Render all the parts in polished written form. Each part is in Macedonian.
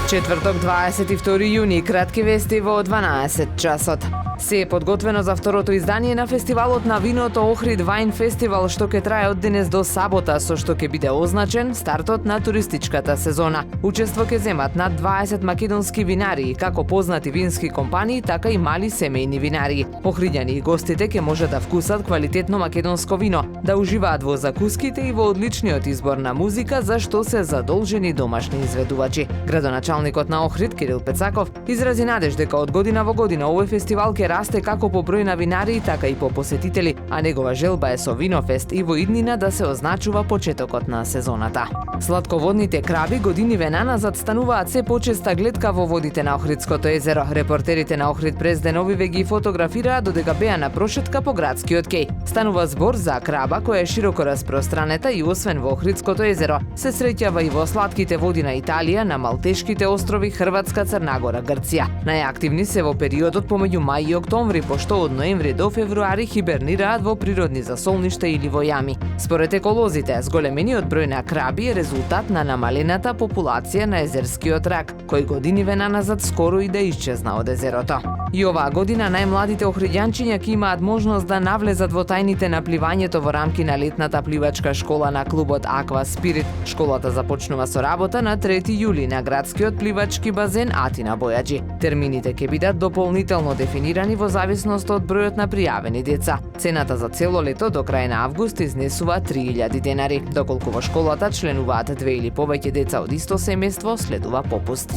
Четврток, 22 јуни, кратки вести во 12 часот. Се е подготвено за второто издание на фестивалот на виното Охрид Вајн Фестивал, што ќе трае од денес до сабота, со што ќе биде означен стартот на туристичката сезона. Учество ќе земат над 20 македонски винари, како познати вински компании, така и мали семејни винари. Охриѓани и гостите ќе може да вкусат квалитетно македонско вино, да уживаат во закуските и во одличниот избор на музика, за што се задолжени домашни изведувачи. Градоначалникот на Охрид Кирил Пецаков изрази надеж дека од година во година овој фестивал ќе расте како по број на винари, така и по посетители, а негова желба е со Винофест и во иднина да се означува почетокот на сезоната. Сладководните краби годиниве наназад стануваат се почеста гледка во водите на Охридското езеро. Репортерите на Охрид през деновиве ги фотографираа додека беа на прошетка по градскиот кеј. Станува збор за краба која е широко распространета и освен во Охридското езеро, се среќава и во сладките води на Италија, на Малтешките острови, Хрватска, Црна Гора, Грција. Најактивни се во периодот помеѓу мај и октомври, пошто од ноември до февруари хибернираат во природни засолништа или во јами. Според еколозите, зголемениот број на краби е резултат на намалената популација на езерскиот рак, кој годиниве наназад скоро и да исчезна од езерото. И оваа година најмладите охриѓанчиња ќе имаат можност да навлезат во тајните на пливањето во рамки на летната пливачка школа на клубот Аква Спирит. Школата започнува со работа на 3 јули на градскиот пливачки базен Атина Бојаджи. Термините ќе бидат дополнително дефинирани во зависност од бројот на пријавени деца. Цената за цело лето до крај на август изнесува 3000 денари. Доколку во школата членуваат 2 или повеќе деца од исто семејство, следува попуст.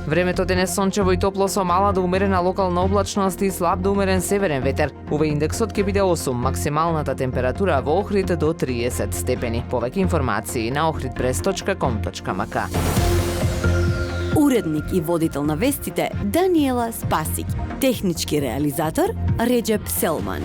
Времето денес сончево и топло со мала до умерена локална облачност и слаб до умерен северен ветер. УВ индексот ќе биде 8, максималната температура во Охрид до 30 степени. Повеќе информации на ohridpress.com.mk. Уредник и водител на вестите Даниела Спасик. Технички реализатор Реджеп Селман.